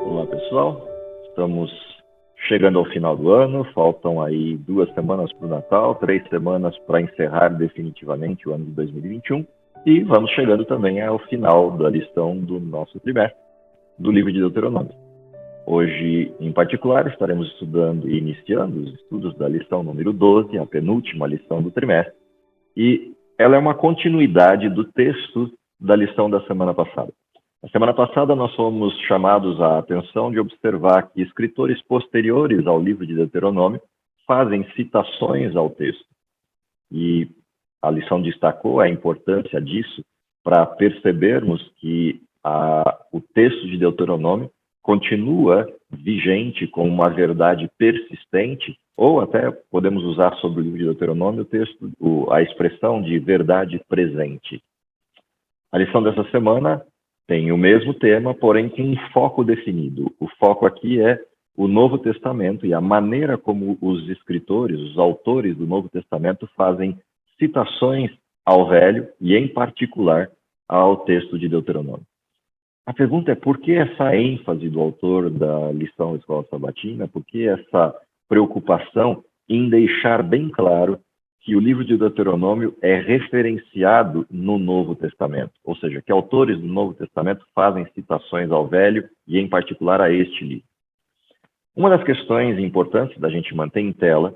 Olá, pessoal. Estamos chegando ao final do ano, faltam aí 2 semanas para o Natal, 3 semanas para encerrar definitivamente o ano de 2021 e vamos chegando também ao final da lição do nosso trimestre, do livro de Deuteronômio. Hoje, em particular, estaremos estudando e iniciando os estudos da lição número 12, a penúltima lição do trimestre, e ela é uma continuidade do texto da lição da semana passada. Na semana passada, nós fomos chamados à atenção de observar que escritores posteriores ao livro de Deuteronômio fazem citações ao texto. E a lição destacou a importância disso para percebermos que o texto de Deuteronômio continua vigente como uma verdade persistente, ou até podemos usar sobre o livro de Deuteronômio a expressão de verdade presente. A lição dessa semana tem o mesmo tema, porém com um foco definido. O foco aqui é o Novo Testamento e a maneira como os escritores, os autores do Novo Testamento fazem citações ao Velho e, em particular, ao texto de Deuteronômio. A pergunta é por que essa ênfase do autor da lição Escola Sabatina, por que essa preocupação em deixar bem claro que o livro de Deuteronômio é referenciado no Novo Testamento, ou seja, que autores do Novo Testamento fazem citações ao Velho e, em particular, a este livro. Uma das questões importantes da gente manter em tela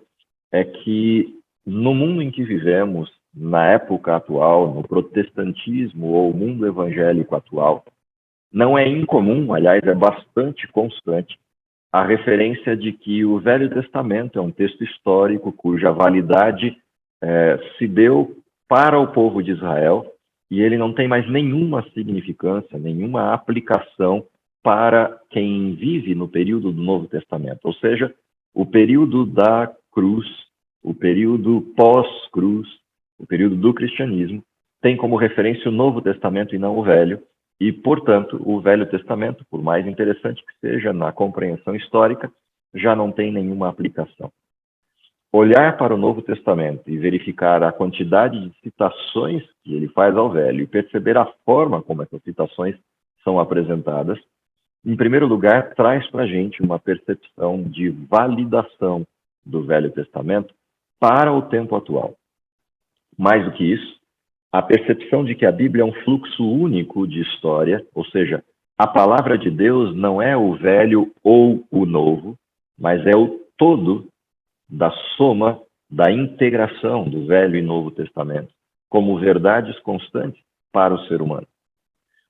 é que, no mundo em que vivemos, na época atual, no protestantismo ou mundo evangélico atual, não é incomum, aliás, é bastante constante, a referência de que o Velho Testamento é um texto histórico cuja validade se deu para o povo de Israel e ele não tem mais nenhuma significância, nenhuma aplicação para quem vive no período do Novo Testamento, ou seja, o período da cruz, o período pós-cruz, o período do cristianismo, tem como referência o Novo Testamento e não o Velho, e, portanto, o Velho Testamento, por mais interessante que seja na compreensão histórica, já não tem nenhuma aplicação. Olhar para o Novo Testamento e verificar a quantidade de citações que ele faz ao Velho e perceber a forma como essas citações são apresentadas, em primeiro lugar, traz para a gente uma percepção de validação do Velho Testamento para o tempo atual. Mais do que isso, a percepção de que a Bíblia é um fluxo único de história, ou seja, a palavra de Deus não é o Velho ou o Novo, mas é o todo da soma, da integração do Velho e Novo Testamento, como verdades constantes para o ser humano.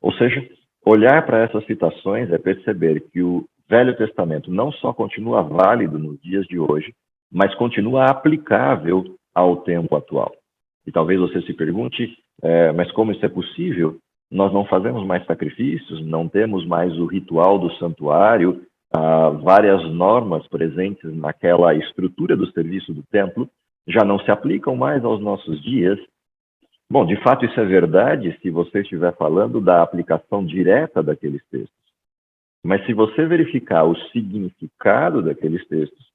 Ou seja, olhar para essas citações é perceber que o Velho Testamento não só continua válido nos dias de hoje, mas continua aplicável ao tempo atual. E talvez você se pergunte, mas como isso é possível? Nós não fazemos mais sacrifícios, não temos mais o ritual do santuário, várias normas presentes naquela estrutura do serviço do templo já não se aplicam mais aos nossos dias. Bom, de fato isso é verdade se você estiver falando da aplicação direta daqueles textos. Mas se você verificar o significado daqueles textos,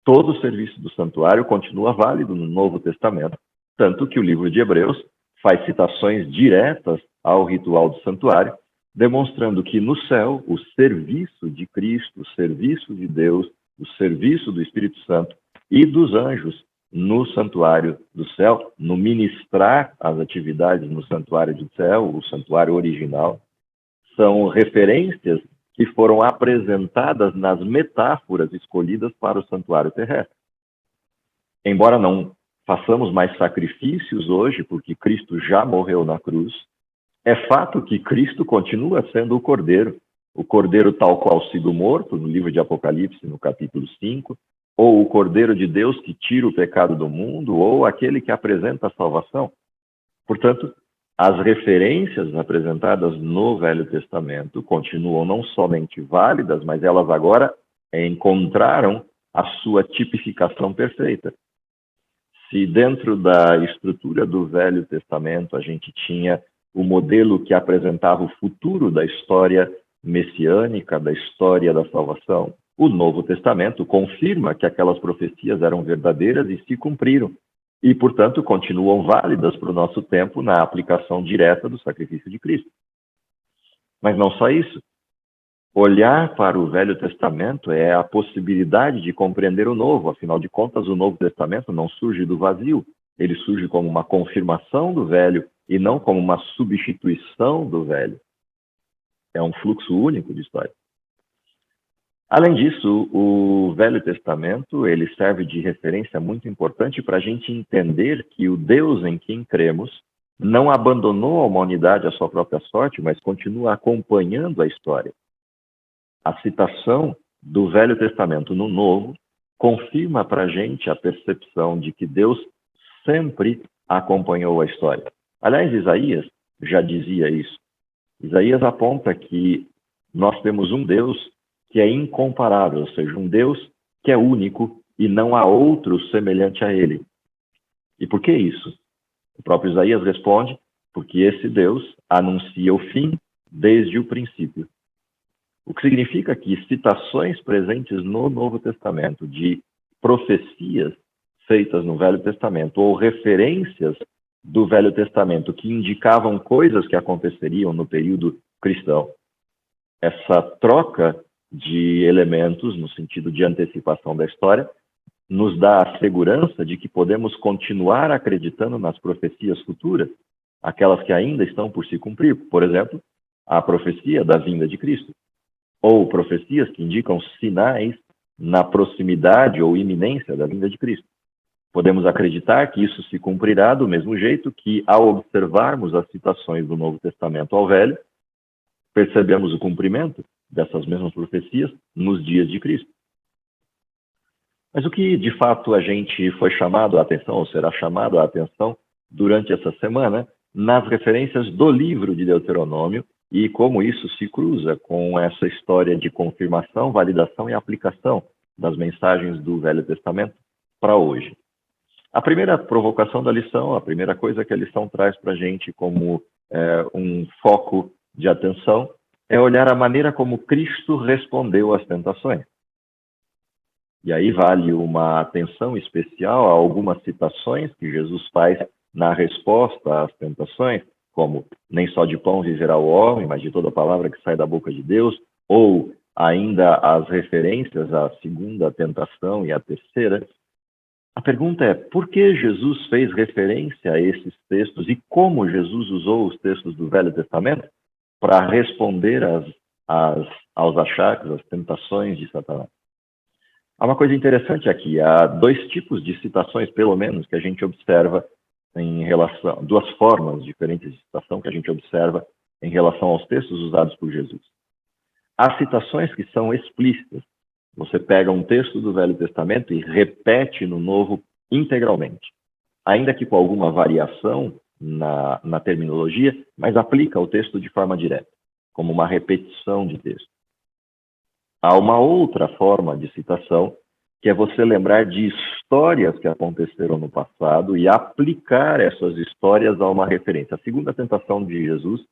todo o serviço do santuário continua válido no Novo Testamento, tanto que o livro de Hebreus faz citações diretas ao ritual do santuário, demonstrando que no céu o serviço de Cristo, o serviço de Deus, o serviço do Espírito Santo e dos anjos no santuário do céu, no ministrar as atividades no santuário do céu, o santuário original, são referências que foram apresentadas nas metáforas escolhidas para o santuário terrestre. Embora não façamos mais sacrifícios hoje, porque Cristo já morreu na cruz, é fato que Cristo continua sendo o Cordeiro tal qual sido morto, no livro de Apocalipse, no capítulo 5, ou o Cordeiro de Deus que tira o pecado do mundo, ou aquele que apresenta a salvação. Portanto, as referências apresentadas no Velho Testamento continuam não somente válidas, mas elas agora encontraram a sua tipificação perfeita. Se dentro da estrutura do Velho Testamento a gente tinha o modelo que apresentava o futuro da história messiânica, da história da salvação, o Novo Testamento confirma que aquelas profecias eram verdadeiras e se cumpriram. e, portanto, continuam válidas para o nosso tempo na aplicação direta do sacrifício de Cristo. Mas não só isso. Olhar para o Velho Testamento é a possibilidade de compreender o Novo. Afinal de contas, o Novo Testamento não surge do vazio. Ele surge como uma confirmação do Velho e não como uma substituição do Velho. É um fluxo único de história. Além disso, o Velho Testamento ele serve de referência muito importante para a gente entender que o Deus em quem cremos não abandonou a humanidade à sua própria sorte, mas continua acompanhando a história. A citação do Velho Testamento no Novo confirma para a gente a percepção de que Deus sempre acompanhou a história. Aliás, Isaías já dizia isso. Isaías aponta que nós temos um Deus que é incomparável, ou seja, um Deus que é único e não há outro semelhante a ele. E por que isso? O próprio Isaías responde, porque esse Deus anuncia o fim desde o princípio. O que significa que citações presentes no Novo Testamento de profecias feitas no Velho Testamento ou referências do Velho Testamento que indicavam coisas que aconteceriam no período cristão, essa troca de elementos no sentido de antecipação da história nos dá a segurança de que podemos continuar acreditando nas profecias futuras, aquelas que ainda estão por se cumprir. Por exemplo, a profecia da vinda de Cristo. Ou profecias que indicam sinais na proximidade ou iminência da vinda de Cristo. Podemos acreditar que isso se cumprirá do mesmo jeito que, ao observarmos as citações do Novo Testamento ao Velho, percebemos o cumprimento dessas mesmas profecias nos dias de Cristo. Mas o que, de fato, a gente foi chamado a atenção, ou será chamado a atenção durante essa semana, nas referências do livro de Deuteronômio, e como isso se cruza com essa história de confirmação, validação e aplicação das mensagens do Velho Testamento para hoje. A primeira provocação da lição, a primeira coisa que a lição traz para a gente como um foco de atenção, é olhar a maneira como Cristo respondeu às tentações. E aí vale uma atenção especial a algumas citações que Jesus faz na resposta às tentações, como nem só de pão viverá o homem, mas de toda palavra que sai da boca de Deus, ou ainda as referências à segunda tentação e à terceira. A pergunta é, por que Jesus fez referência a esses textos e como Jesus usou os textos do Velho Testamento para responder aos achaques, às tentações de Satanás? Há uma coisa interessante aqui, há dois tipos de citações, pelo menos, que a gente observa em relação, duas formas diferentes de citação que a gente observa em relação aos textos usados por Jesus. Há citações que são explícitas. Você pega um texto do Velho Testamento e repete no Novo integralmente, ainda que com alguma variação na terminologia, mas aplica o texto de forma direta, como uma repetição de texto. Há uma outra forma de citação, que é você lembrar de histórias que aconteceram no passado e aplicar essas histórias a uma referência. A segunda tentação de Jesus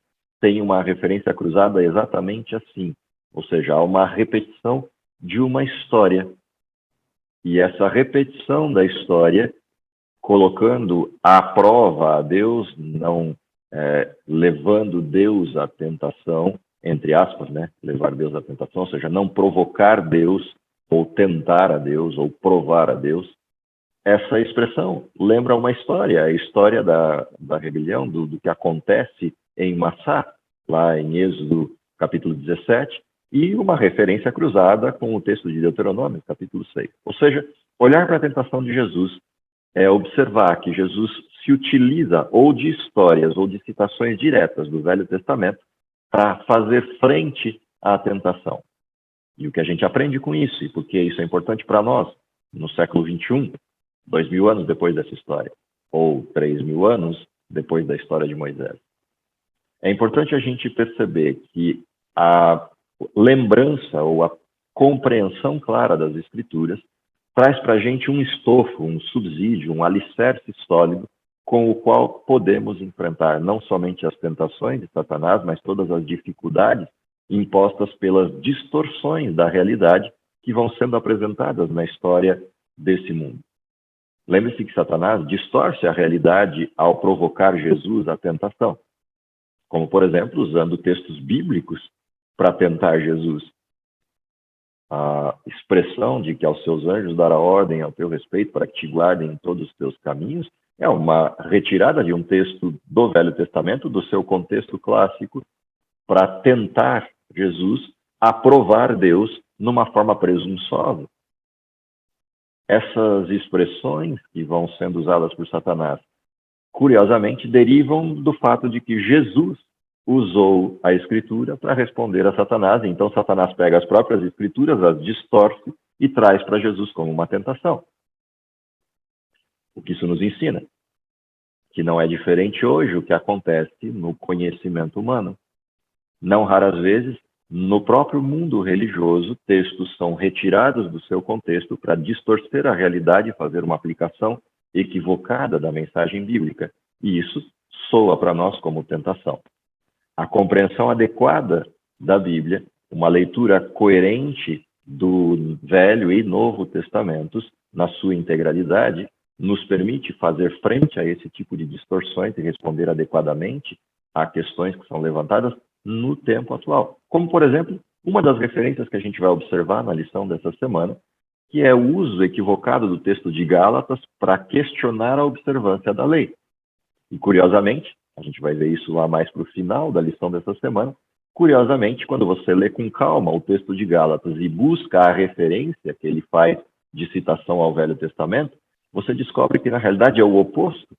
tem uma referência cruzada exatamente assim, ou seja, há uma repetição de uma história. E essa repetição da história, colocando à prova a Deus, não levando Deus à tentação, entre aspas, né? Levar Deus à tentação, ou seja, não provocar Deus, ou tentar a Deus, ou provar a Deus. Essa expressão lembra uma história, a história da rebelião, do que acontece em Massá, lá em Êxodo capítulo 17, e uma referência cruzada com o texto de Deuteronômio, capítulo 6. Ou seja, olhar para a tentação de Jesus é observar que Jesus se utiliza ou de histórias ou de citações diretas do Velho Testamento para fazer frente à tentação. E o que a gente aprende com isso, e porque isso é importante para nós, no século XXI, 2000 anos depois dessa história, ou 3000 anos depois da história de Moisés. É importante a gente perceber que a lembrança ou a compreensão clara das Escrituras traz para a gente um estofo, um subsídio, um alicerce sólido com o qual podemos enfrentar não somente as tentações de Satanás, mas todas as dificuldades impostas pelas distorções da realidade que vão sendo apresentadas na história desse mundo. Lembre-se que Satanás distorce a realidade ao provocar Jesus à tentação, como, por exemplo, usando textos bíblicos para tentar Jesus. A expressão de que aos seus anjos dará ordem ao teu respeito para que te guardem em todos os teus caminhos é uma retirada de um texto do Velho Testamento, do seu contexto clássico, para tentar Jesus aprovar Deus numa forma presunçosa. Essas expressões que vão sendo usadas por Satanás, curiosamente, derivam do fato de que Jesus usou a Escritura para responder a Satanás. Então, Satanás pega as próprias Escrituras, as distorce e traz para Jesus como uma tentação. O que isso nos ensina? Que não é diferente hoje o que acontece no conhecimento humano. Não raras vezes, no próprio mundo religioso, textos são retirados do seu contexto para distorcer a realidade e fazer uma aplicação equivocada da mensagem bíblica. E isso soa para nós como tentação. A compreensão adequada da Bíblia, uma leitura coerente do Velho e Novo Testamentos, na sua integralidade, nos permite fazer frente a esse tipo de distorções e responder adequadamente a questões que são levantadas no tempo atual. Como, por exemplo, uma das referências que a gente vai observar na lição dessa semana, que é o uso equivocado do texto de Gálatas para questionar a observância da lei. E, curiosamente, a gente vai ver isso lá mais para o final da lição dessa semana, curiosamente, quando você lê com calma o texto de Gálatas e busca a referência que ele faz de citação ao Velho Testamento, você descobre que, na realidade, é o oposto.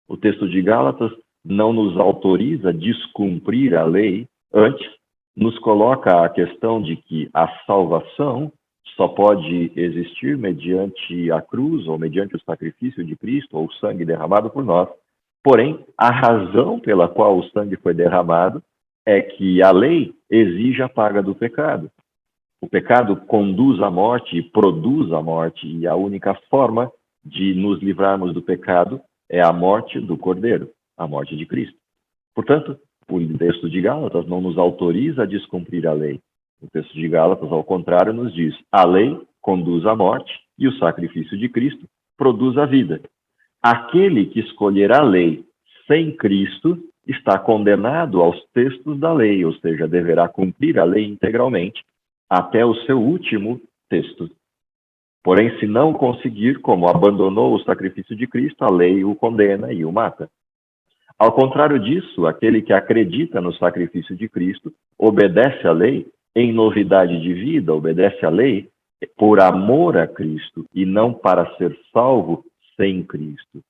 O texto de Gálatas não nos autoriza a descumprir a lei, antes nos coloca a questão de que a salvação só pode existir mediante a cruz ou mediante o sacrifício de Cristo ou o sangue derramado por nós. Porém, a razão pela qual o sangue foi derramado é que a lei exige a paga do pecado. O pecado conduz à morte e produz a morte, e a única forma de nos livrarmos do pecado é a morte do Cordeiro, a morte de Cristo. Portanto, o texto de Gálatas não nos autoriza a descumprir a lei. O texto de Gálatas, ao contrário, nos diz: a lei conduz à morte e o sacrifício de Cristo produz a vida. Aquele que escolher a lei sem Cristo está condenado aos textos da lei, ou seja, deverá cumprir a lei integralmente até o seu último texto. Porém, se não conseguir, como abandonou o sacrifício de Cristo, a lei o condena e o mata. Ao contrário disso, aquele que acredita no sacrifício de Cristo obedece à lei em novidade de vida, obedece à lei por amor a Cristo e não para ser salvo sem Cristo.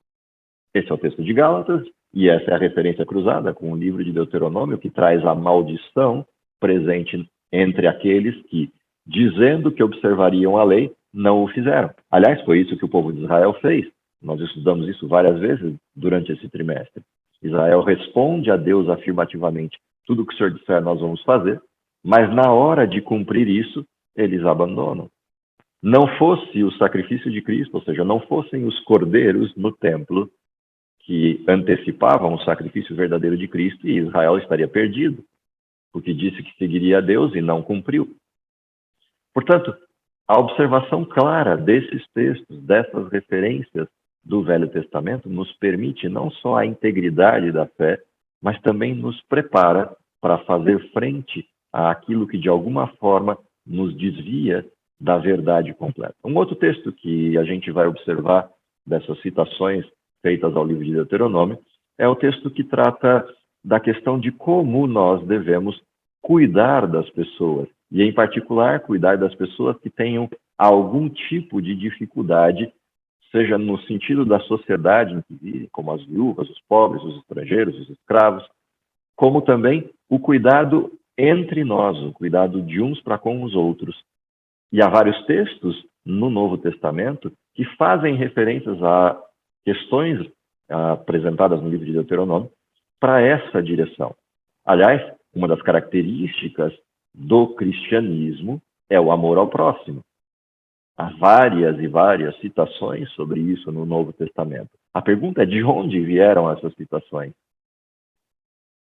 Esse é o texto de Gálatas e essa é a referência cruzada com o livro de Deuteronômio, que traz a maldição presente entre aqueles que, dizendo que observariam a lei, não o fizeram. Aliás, foi isso que o povo de Israel fez. Nós estudamos isso várias vezes durante esse trimestre. Israel responde a Deus afirmativamente: tudo que o Senhor disser nós vamos fazer, mas na hora de cumprir isso, eles abandonam. Não fosse o sacrifício de Cristo, ou seja, não fossem os cordeiros no templo que antecipavam o sacrifício verdadeiro de Cristo, e Israel estaria perdido, porque disse que seguiria a Deus e não cumpriu. Portanto, a observação clara desses textos, dessas referências do Velho Testamento, nos permite não só a integridade da fé, mas também nos prepara para fazer frente àquilo que de alguma forma nos desvia da verdade completa. Um outro texto que a gente vai observar dessas citações feitas ao livro de Deuteronômio é o texto que trata da questão de como nós devemos cuidar das pessoas, e em particular cuidar das pessoas que tenham algum tipo de dificuldade, seja no sentido da sociedade em que vivem, como as viúvas, os pobres, os estrangeiros, os escravos, como também o cuidado entre nós, o cuidado de uns para com os outros. E há vários textos no Novo Testamento que fazem referências a questões apresentadas no livro de Deuteronômio para essa direção. Aliás, uma das características do cristianismo é o amor ao próximo. Há várias e várias citações sobre isso no Novo Testamento. A pergunta é: de onde vieram essas citações?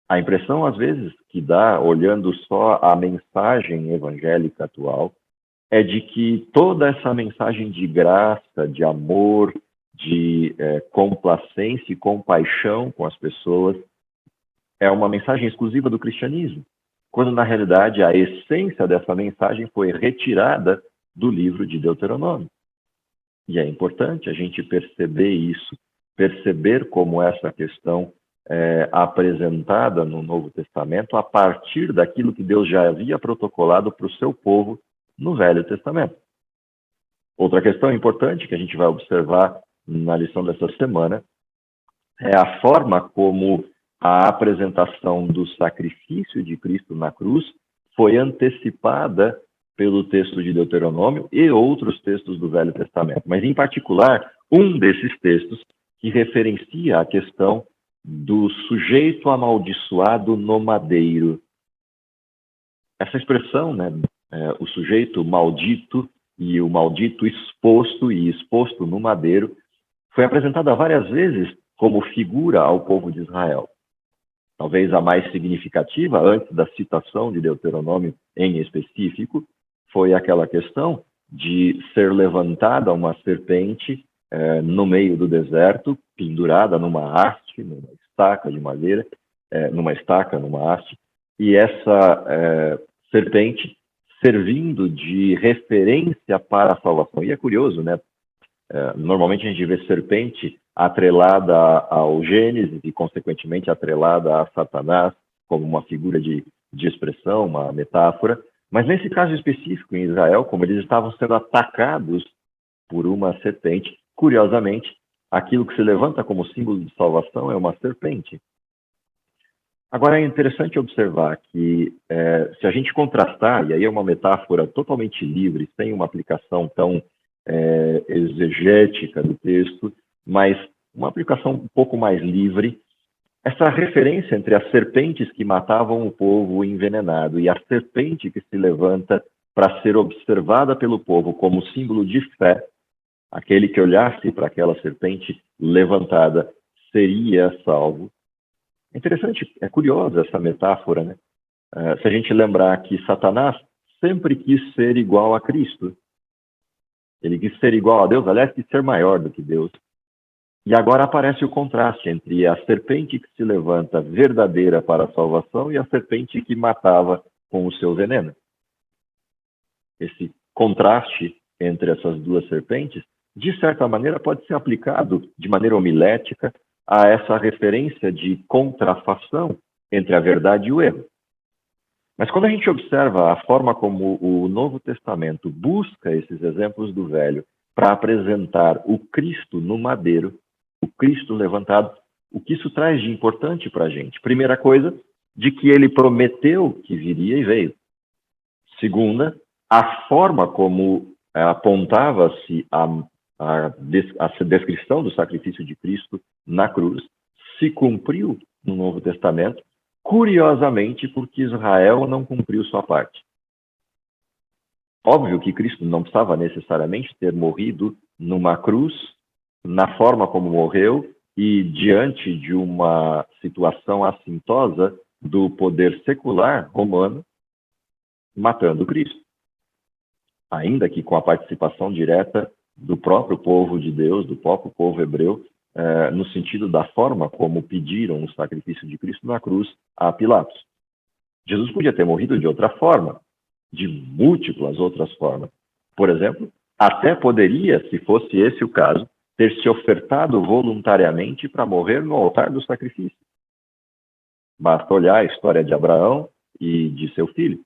A impressão, às vezes, que dá, olhando só a mensagem evangélica atual, é de que toda essa mensagem de graça, de amor, de complacência e compaixão com as pessoas é uma mensagem exclusiva do cristianismo, quando na realidade a essência dessa mensagem foi retirada do livro de Deuteronômio. E é importante a gente perceber isso, perceber como essa questão é apresentada no Novo Testamento a partir daquilo que Deus já havia protocolado para o seu povo no Velho Testamento. Outra questão importante que a gente vai observar na lição dessa semana é a forma como a apresentação do sacrifício de Cristo na cruz foi antecipada pelo texto de Deuteronômio e outros textos do Velho Testamento. Mas, em particular, um desses textos que referencia a questão do sujeito amaldiçoado no madeiro. Essa expressão, né, o sujeito maldito e o maldito exposto no madeiro, foi apresentada várias vezes como figura ao povo de Israel. Talvez a mais significativa, antes da citação de Deuteronômio em específico, foi aquela questão de ser levantada uma serpente no meio do deserto, pendurada numa haste, numa estaca de madeira, numa haste, e essa serpente servindo de referência para a salvação. E é curioso, né? Normalmente a gente vê serpente atrelada ao Gênesis e, consequentemente, atrelada a Satanás como uma figura de expressão, uma metáfora. Mas nesse caso específico, em Israel, como eles estavam sendo atacados por uma serpente, curiosamente, aquilo que se levanta como símbolo de salvação é uma serpente. Agora, é interessante observar que, se a gente contrastar, e aí é uma metáfora totalmente livre, sem uma aplicação tão exegética do texto, mas uma aplicação um pouco mais livre, essa referência entre as serpentes que matavam o povo envenenado e a serpente que se levanta para ser observada pelo povo como símbolo de fé, aquele que olhasse para aquela serpente levantada seria salvo. É interessante, é curiosa essa metáfora, né? Se a gente lembrar que Satanás sempre quis ser igual a Cristo, ele quis ser igual a Deus, aliás, quis ser maior do que Deus. E agora aparece o contraste entre a serpente que se levanta verdadeira para a salvação e a serpente que matava com o seu veneno. Esse contraste entre essas duas serpentes, de certa maneira, pode ser aplicado de maneira homilética a essa referência de contrafação entre a verdade e o erro. Mas quando a gente observa a forma como o Novo Testamento busca esses exemplos do Velho para apresentar o Cristo no madeiro, o Cristo levantado, o que isso traz de importante para a gente? Primeira coisa, de que ele prometeu que viria e veio. Segunda, a forma como apontava-se a descrição do sacrifício de Cristo na cruz se cumpriu no Novo Testamento, curiosamente porque Israel não cumpriu sua parte. Óbvio que Cristo não precisava necessariamente ter morrido numa cruz, na forma como morreu e diante de uma situação assintosa do poder secular romano, matando Cristo. Ainda que com a participação direta do próprio povo de Deus, do próprio povo hebreu, no sentido da forma como pediram o sacrifício de Cristo na cruz a Pilatos. Jesus podia ter morrido de outra forma, de múltiplas outras formas. Por exemplo, até poderia, se fosse esse o caso, ter se ofertado voluntariamente para morrer no altar do sacrifício. Basta olhar a história de Abraão e de seu filho.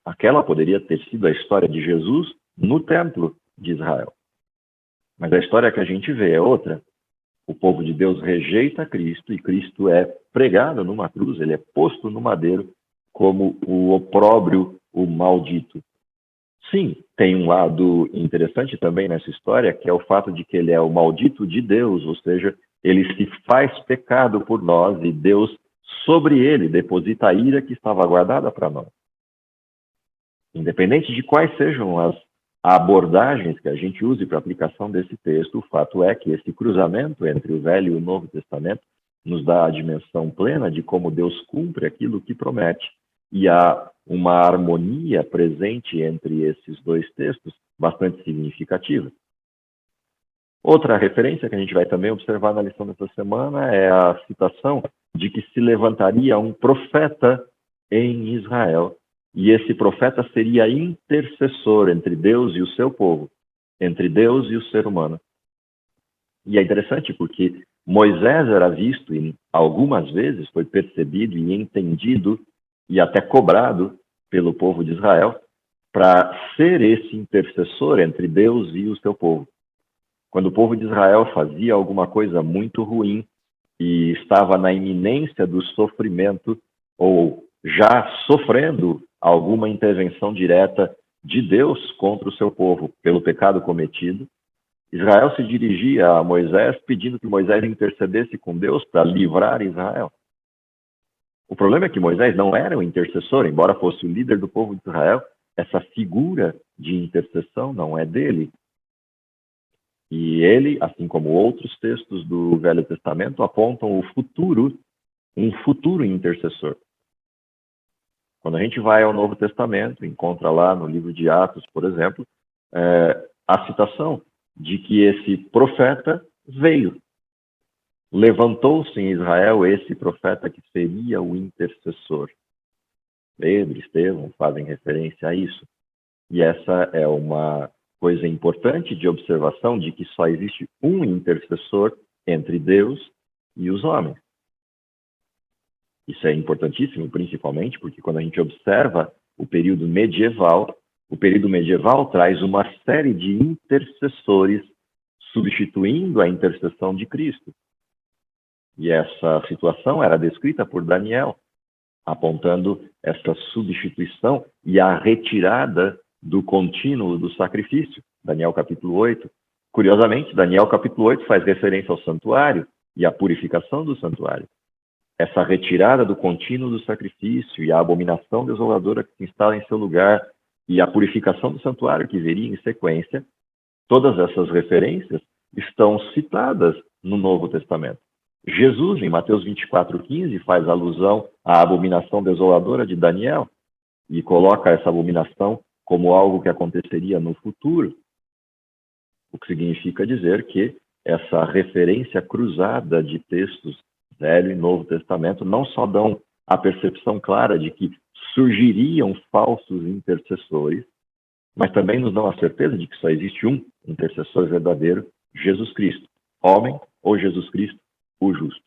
Aquela poderia ter sido a história de Jesus no templo de Israel. Mas a história que a gente vê é outra. O povo de Deus rejeita Cristo e Cristo é pregado numa cruz, ele é posto no madeiro como o opróbrio, o maldito. Sim, tem um lado interessante também nessa história, que é o fato de que ele é o maldito de Deus, ou seja, ele se faz pecado por nós e Deus, sobre ele, deposita a ira que estava guardada para nós. Independente de quais sejam as abordagens que a gente use para a aplicação desse texto, o fato é que esse cruzamento entre o Velho e o Novo Testamento nos dá a dimensão plena de como Deus cumpre aquilo que promete. E há uma harmonia presente entre esses dois textos bastante significativa. Outra referência que a gente vai também observar na lição dessa semana é a citação de que se levantaria um profeta em Israel. E esse profeta seria intercessor entre Deus e o seu povo, entre Deus e o ser humano. E é interessante porque Moisés era visto, e algumas vezes foi percebido e entendido e até cobrado pelo povo de Israel para ser esse intercessor entre Deus e o seu povo. Quando o povo de Israel fazia alguma coisa muito ruim e estava na iminência do sofrimento ou já sofrendo alguma intervenção direta de Deus contra o seu povo pelo pecado cometido, Israel se dirigia a Moisés pedindo que Moisés intercedesse com Deus para livrar Israel. O problema é que Moisés não era um intercessor, embora fosse o líder do povo de Israel, essa figura de intercessão não é dele. E ele, assim como outros textos do Velho Testamento, apontam o futuro, um futuro intercessor. Quando a gente vai ao Novo Testamento, encontra lá no livro de Atos, por exemplo, a citação de que esse profeta veio. Levantou-se em Israel esse profeta que seria o intercessor. Pedro, Estevão fazem referência a isso. E essa é uma coisa importante de observação de que só existe um intercessor entre Deus e os homens. Isso é importantíssimo, principalmente porque quando a gente observa o período medieval traz uma série de intercessores substituindo a intercessão de Cristo. E essa situação era descrita por Daniel, apontando essa substituição e a retirada do contínuo do sacrifício. Daniel capítulo 8. Curiosamente, Daniel capítulo 8 faz referência ao santuário e à purificação do santuário. Essa retirada do contínuo do sacrifício e a abominação desoladora que se instala em seu lugar e a purificação do santuário que viria em sequência, todas essas referências estão citadas no Novo Testamento. Jesus, em Mateus 24:15, faz alusão à abominação desoladora de Daniel e coloca essa abominação como algo que aconteceria no futuro, o que significa dizer que essa referência cruzada de textos Velho e Novo Testamento não só dão a percepção clara de que surgiriam falsos intercessores, mas também nos dão a certeza de que só existe um intercessor verdadeiro, Jesus Cristo, homem ou Jesus Cristo, o justo.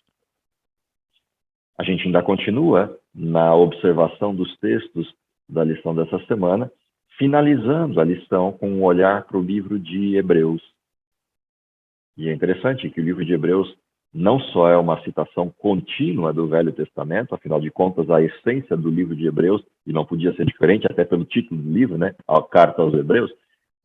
A gente ainda continua na observação dos textos da lição dessa semana, finalizando a lição com um olhar para o livro de Hebreus. E é interessante que o livro de Hebreus não só é uma citação contínua do Velho Testamento, afinal de contas, a essência do livro de Hebreus, e não podia ser diferente até pelo título do livro, né, a Carta aos Hebreus,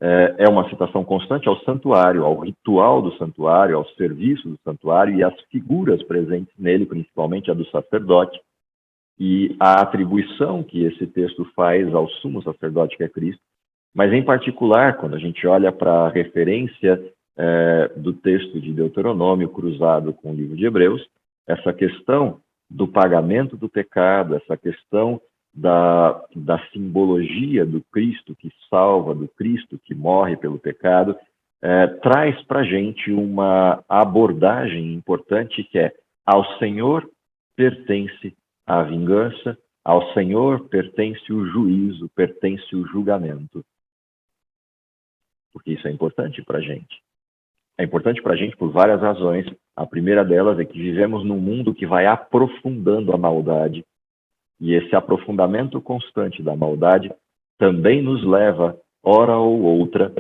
é uma citação constante ao santuário, ao ritual do santuário, ao serviço do santuário e às figuras presentes nele, principalmente a do sacerdote, e a atribuição que esse texto faz ao sumo sacerdote que é Cristo. Mas, em particular, quando a gente olha para a referência do texto de Deuteronômio cruzado com o livro de Hebreus, essa questão do pagamento do pecado, essa questão da simbologia do Cristo que salva, do Cristo que morre pelo pecado, traz para a gente uma abordagem importante que é: ao Senhor pertence a vingança, ao Senhor pertence o juízo, pertence o julgamento. Porque isso é importante para a gente. É importante para a gente por várias razões. A primeira delas é que vivemos num mundo que vai aprofundando a maldade. E esse aprofundamento constante da maldade também nos leva, hora ou outra,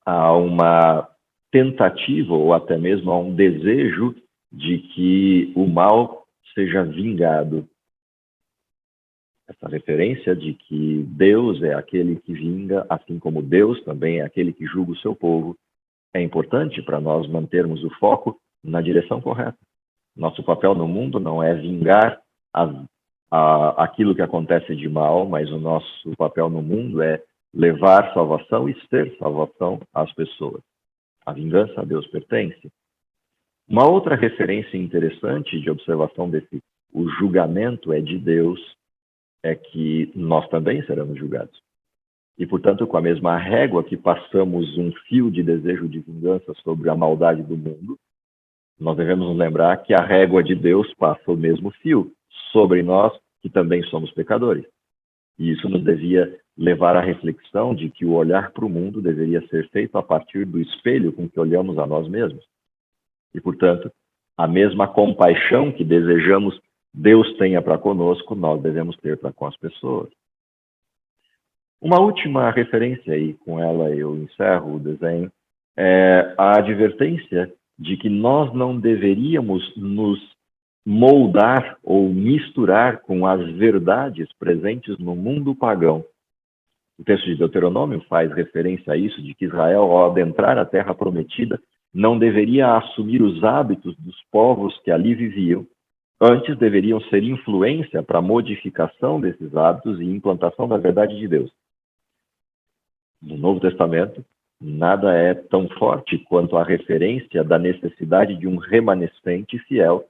a uma tentativa ou até mesmo a um desejo de que o mal seja vingado. Essa referência de que Deus é aquele que vinga, assim como Deus também é aquele que julga o seu povo, é importante para nós mantermos o foco na direção correta. Nosso papel no mundo não é vingar aquilo que acontece de mal, mas o nosso papel no mundo é levar salvação e ser salvação às pessoas. A vingança a Deus pertence. Uma outra referência interessante de observação desse o julgamento é de Deus, é que nós também seremos julgados. E, portanto, com a mesma régua que passamos um fio de desejo de vingança sobre a maldade do mundo, nós devemos nos lembrar que a régua de Deus passa o mesmo fio sobre nós, que também somos pecadores. E isso nos devia levar à reflexão de que o olhar para o mundo deveria ser feito a partir do espelho com que olhamos a nós mesmos. E, portanto, a mesma compaixão que desejamos Deus tenha para conosco, nós devemos ter para com as pessoas. Uma última referência, e com ela eu encerro o desenho, é a advertência de que nós não deveríamos nos moldar ou misturar com as verdades presentes no mundo pagão. O texto de Deuteronômio faz referência a isso, de que Israel, ao adentrar a terra prometida, não deveria assumir os hábitos dos povos que ali viviam. Antes deveriam ser influência para a modificação desses hábitos e implantação da verdade de Deus. No Novo Testamento, nada é tão forte quanto a referência da necessidade de um remanescente fiel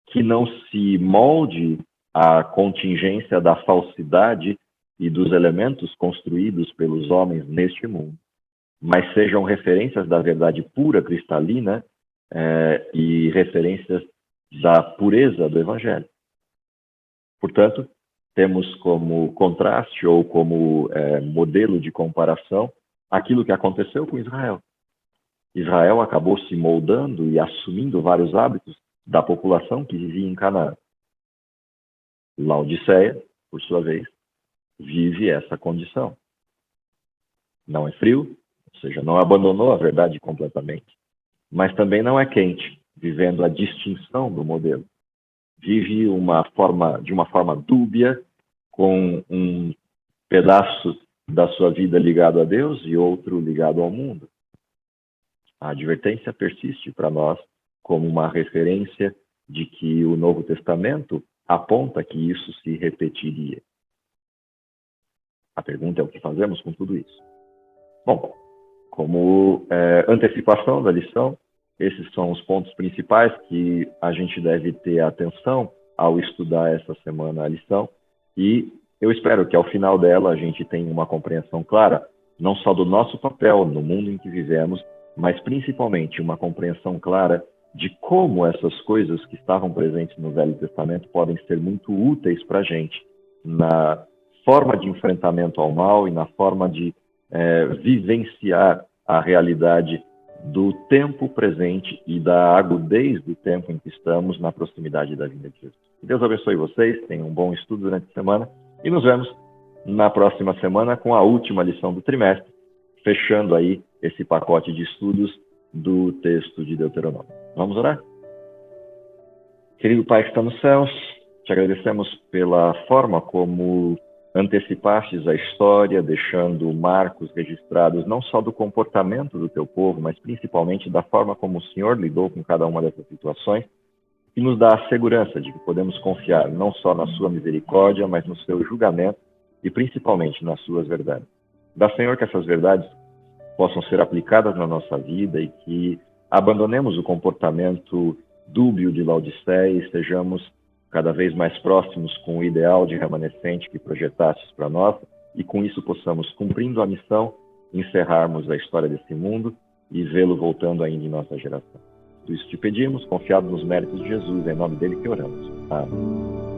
que não se molde à contingência da falsidade e dos elementos construídos pelos homens neste mundo, mas sejam referências da verdade pura, cristalina, e referências da pureza do Evangelho. Portanto, temos como contraste ou como modelo de comparação aquilo que aconteceu com Israel. Israel acabou se moldando e assumindo vários hábitos da população que vivia em Canaã. Laodiceia, por sua vez, vive essa condição. Não é frio, ou seja, não abandonou a verdade completamente, mas também não é quente, vivendo a distinção do modelo. Vive de uma forma dúbia, com um pedaço da sua vida ligado a Deus e outro ligado ao mundo. A advertência persiste para nós como uma referência de que o Novo Testamento aponta que isso se repetiria. A pergunta é o que fazemos com tudo isso? Bom, como antecipação da lição, esses são os pontos principais que a gente deve ter atenção ao estudar essa semana a lição, e eu espero que ao final dela a gente tenha uma compreensão clara, não só do nosso papel no mundo em que vivemos, mas principalmente uma compreensão clara de como essas coisas que estavam presentes no Velho Testamento podem ser muito úteis para a gente na forma de enfrentamento ao mal e na forma de vivenciar a realidade do tempo presente e da agudez do tempo em que estamos na proximidade da vinda de Jesus. Que Deus abençoe vocês, tenham um bom estudo durante a semana e nos vemos na próxima semana com a última lição do trimestre, fechando aí esse pacote de estudos do texto de Deuteronômio. Vamos orar? Querido Pai que está nos céus, te agradecemos pela forma como antecipastes a história, deixando marcos registrados não só do comportamento do teu povo, mas principalmente da forma como o Senhor lidou com cada uma dessas situações, e nos dá a segurança de que podemos confiar não só na sua misericórdia, mas no seu julgamento e principalmente nas suas verdades. Dá, Senhor, que essas verdades possam ser aplicadas na nossa vida e que abandonemos o comportamento dúbio de Laodiceia e sejamos cada vez mais próximos com o ideal de remanescente que projetastes para nós, e com isso possamos, cumprindo a missão, encerrarmos a história desse mundo e vê-lo voltando ainda em nossa geração. Tudo isso te pedimos, confiado nos méritos de Jesus, é em nome dele que oramos. Amém.